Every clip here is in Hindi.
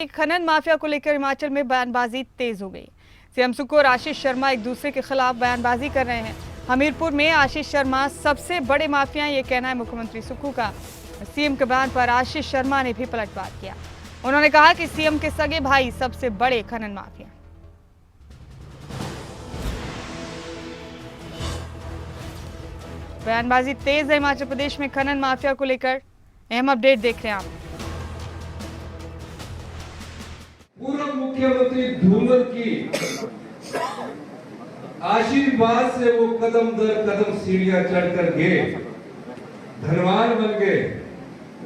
खनन माफिया को लेकर हिमाचल में बयानबाजी तेज हो गई। सीएम सुक्खू और आशीष शर्मा एक दूसरे के खिलाफ बयानबाजी कर रहे हैं। हमीरपुर में आशीष शर्मा सबसे बड़े माफिया, ये कहना है मुख्यमंत्री सुक्खू का। सीएम के बयान पर आशीष शर्मा ने भी पलटवार किया। उन्होंने कहा कि सीएम के सगे भाई सबसे बड़े खनन माफिया। बयानबाजी तेज है हिमाचल प्रदेश में खनन माफिया को लेकर। अहम अपडेट देख रहे हैं आप। पूर्व मुख्यमंत्री धूमल की आशीर्वाद से वो कदम दर कदम सीढ़ियां चढ़कर गए, धनवान बन गए,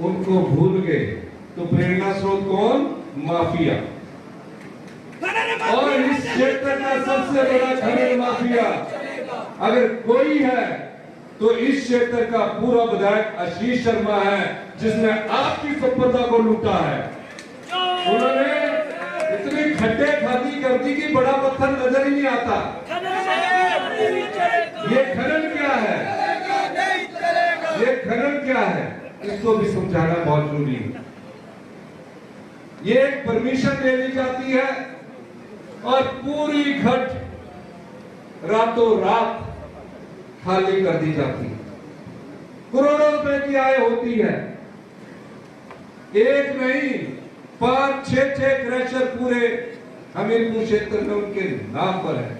उनको भूल गए। तो प्रेरणा स्रोत कौन? माफिया। और इस क्षेत्र का सबसे बड़ा खनन माफिया अगर कोई है तो इस क्षेत्र का पूरा विधायक आशीष शर्मा है, जिसने आपकी संपदा को लूटा है। उन्होंने इतनी खड्डे खादी कर दी कि बड़ा पत्थर नजर ही नहीं आता। ये खनन क्या है? ये खनन क्या है? इसको भी समझाना बहुत जरूरी है। ये एक परमिशन ले ली जाती है और पूरी घट रातों रात खाली कर दी जाती है। करोड़ों रुपए की आय होती है। एक नहीं, 5-6 क्रशर पूरे हमीरपुर क्षेत्र में उनके नाम पर है।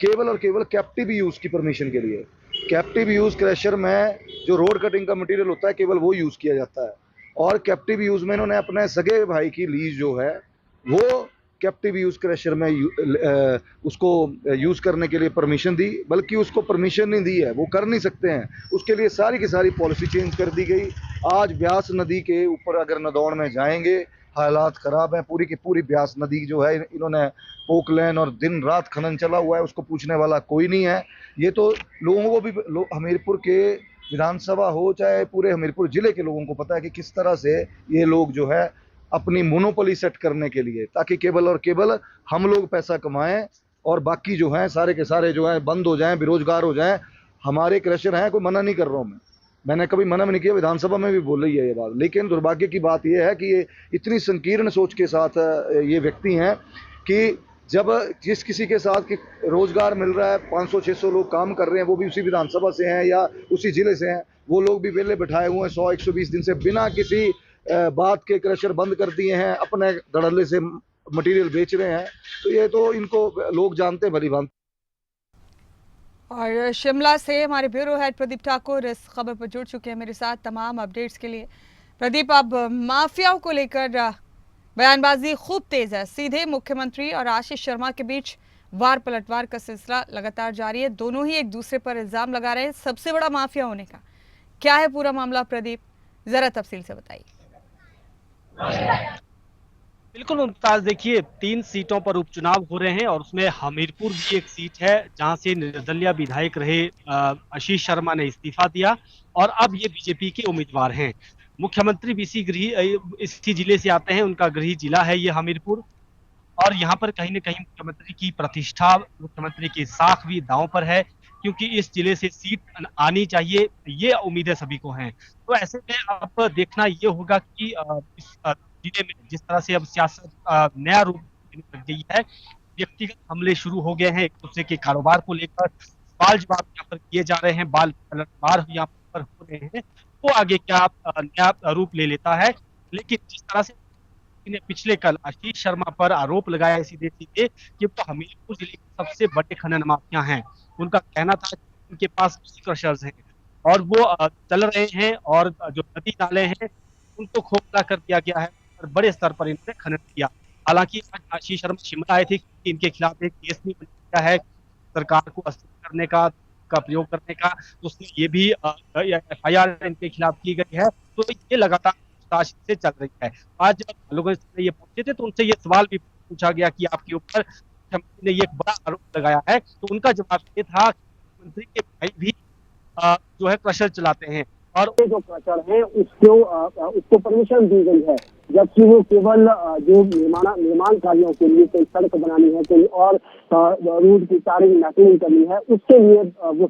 केवल और केवल कैप्टिव यूज की परमिशन के लिए। कैप्टिव यूज क्रशर में जो रोड कटिंग का मटेरियल होता है केवल वो यूज किया जाता है। और कैप्टिव यूज में इन्होंने अपने सगे भाई की लीज जो है वो कैप्टिव यूज क्रशर में उसको यूज करने के लिए परमिशन दी, बल्कि उसको परमिशन नहीं दी है, वो कर नहीं सकते हैं। उसके लिए सारी की सारी पॉलिसी चेंज कर दी गई। आज ब्यास नदी के ऊपर अगर नदौड़ में जाएंगे, हालात ख़राब हैं। पूरी की पूरी ब्यास नदी जो है इन्होंने पोकलैन और दिन रात खनन चला हुआ है, उसको पूछने वाला कोई नहीं है। ये तो लोगों को भी हमीरपुर के विधानसभा हो चाहे पूरे हमीरपुर ज़िले के लोगों को पता है कि किस तरह से ये लोग जो है अपनी मोनोपोली सेट करने के लिए, ताकि केवल और केवल हम लोग पैसा कमाएं और बाकी जो हैं सारे के सारे जो हैं बंद हो जाएं, बेरोजगार हो जाएं। हमारे क्रशर हैं, कोई मना नहीं कर रहा हूँ मैंने कभी मना भी नहीं किया, विधानसभा में भी बोल रही है ये बात। लेकिन दुर्भाग्य की बात यह है कि ये इतनी संकीर्ण सोच के साथ ये व्यक्ति हैं कि जब जिस किसी के साथ कि रोजगार मिल रहा है, 500-600 लोग काम कर रहे हैं, वो भी उसी विधानसभा से हैं या उसी जिले से हैं, वो लोग भी वेले बैठाए हुए हैं 100-120 दिन से बिना किसी बात के क्रशर बंद कर दिए हैं, अपने धड़ल्ले से मटेरियल बेच रहे हैं। तो ये तो इनको लोग जानते हैं भली भांति। और शिमला से हमारे ब्यूरो हेड प्रदीप ठाकुर इस खबर पर जुड़ चुके हैं मेरे साथ तमाम अपडेट्स के लिए। प्रदीप, अब माफियाओं को लेकर बयानबाजी खूब तेज है। सीधे मुख्यमंत्री और आशीष शर्मा के बीच वार पलटवार का सिलसिला लगातार जारी है। दोनों ही एक दूसरे पर इल्जाम लगा रहे हैं सबसे बड़ा माफिया होने का। क्या है पूरा मामला प्रदीप, जरा तफसील से बताइए। बिल्कुल मुमताज, देखिए 3 सीटों पर उपचुनाव हो रहे हैं और उसमें हमीरपुर भी एक सीट है जहां से निर्दलीय विधायक रहे आशीष शर्मा ने इस्तीफा दिया और अब ये बीजेपी के उम्मीदवार हैं। मुख्यमंत्री भी इसी जिले से आते हैं, उनका गृह जिला है ये हमीरपुर। और यहाँ पर कहीं न कहीं मुख्यमंत्री की प्रतिष्ठा, मुख्यमंत्री की साख भी दांव पर है, क्योंकि इस जिले से सीट आनी चाहिए, ये उम्मीदें सभी को हैं। तो ऐसे में अब देखना ये होगा कि इस जिले में जिस तरह से अब सियासत नया रूप लेने लग गई है, व्यक्तिगत हमले शुरू हो गए हैं एक दूसरे के कारोबार को लेकर, सवाल जवाब यहाँ पर किए जा रहे हैं, बाल पलटवार यहाँ पर हो रहे हैं, वो आगे क्या नया रूप ले लेता है। लेकिन जिस तरह से ने पिछले कल आशीष शर्मा पर आरोप लगाया सीधे सीधे कि वो हमीरपुर जिले के सबसे बड़े खनन माफिया हैं। उनका कहना था कि उनके पास क्रशर्स हैं और वो चल रहे हैं और जो नदी नाले हैं उनको खोखला कर दिया गया है और बड़े स्तर पर इन्होंने खनन किया। हालांकि आज आशीष शर्मा शिमला आए थे कि इनके खिलाफ एक केस भी बना है सरकार को अस्थिर करने का प्रयोग करने का, तो उसमें ये भी FIR इनके खिलाफ की गई है। तो ये लगातार से चल रही है। आज जब लोग ये पूछते थे तो उनसे ये सवाल भी पूछा गया कि आपके ऊपर मुख्यमंत्री ने ये बड़ा आरोप लगाया है, तो उनका जवाब ये था कि मंत्री के भाई भी जो है क्रशर चलाते हैं और जो क्रशर है उसको परमिशन दी गई है, जबकि वो केवल जो निर्माण कार्यों के लिए कोई सड़क बनानी है, कोई और रोड की तारें मैपिंग करनी है, उसके लिए वो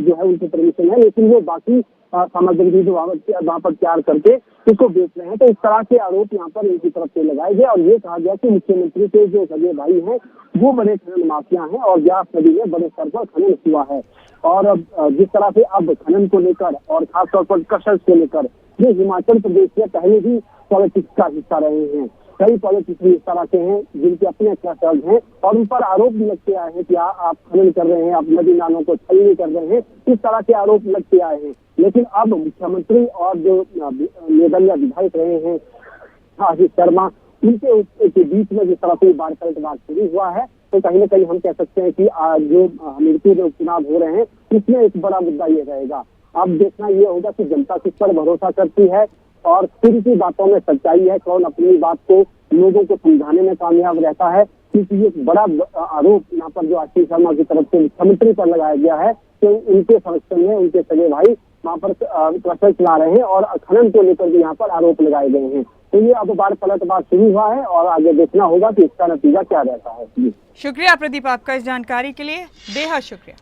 जो है उनकी परमिशन है। लेकिन वो बाकी सामग्री भी वहां पर तैयार करके इसको बेच रहे हैं। तो इस तरह के आरोप यहाँ पर इनकी तरफ से लगाए गए और ये कहा गया कि मुख्यमंत्री के जो सगे भाई हैं वो बड़े खनन माफिया हैं और व्यास नदी में बड़े स्तर पर खनन हुआ है। और जिस तरह से अब खनन को लेकर और खासतौर पर क्रशर्स को लेकर ये हिमाचल प्रदेश में पहले ही पॉलिटिक्स का हिस्सा रहे हैं। कई पॉलिटिक्स इस तरह के हैं जिनके अपने क्रशर्स हैं और उन पर आरोप भी लगते आए हैं कि आप खनन कर रहे हैं, आप नदी नालों को छलनी कर रहे हैं, इस तरह के आरोप लगते आए हैं। लेकिन अब मुख्यमंत्री और जो निर्दलीय विधायक रहे हैं आशीष शर्मा, उनके बीच में जिस तरह से बार पलटवार शुरू हुआ है, तो कहीं ना कहीं हम कह सकते हैं कि जो हमीरपुर में उपचुनाव हो रहे हैं इसमें एक बड़ा मुद्दा ये रहेगा। अब देखना ये होगा कि जनता किस पर भरोसा करती है और किन की बातों में सच्चाई है, कौन अपनी बात को लोगों को समझाने में कामयाब रहता है। क्योंकि ये बड़ा आरोप यहाँ पर जो आशीष शर्मा की तरफ से मुख्यमंत्री पर लगाया गया है कि उनके संरक्षण में उनके सगे भाई वहाँ पर क्रशर चला रहे हैं और खनन को लेकर भी यहाँ पर आरोप लगाए गए हैं। तो ये अब बार पलटवार शुरू हुआ है और आगे देखना होगा कि इसका नतीजा क्या रहता है। शुक्रिया प्रदीप आपका इस जानकारी के लिए, बेहद शुक्रिया।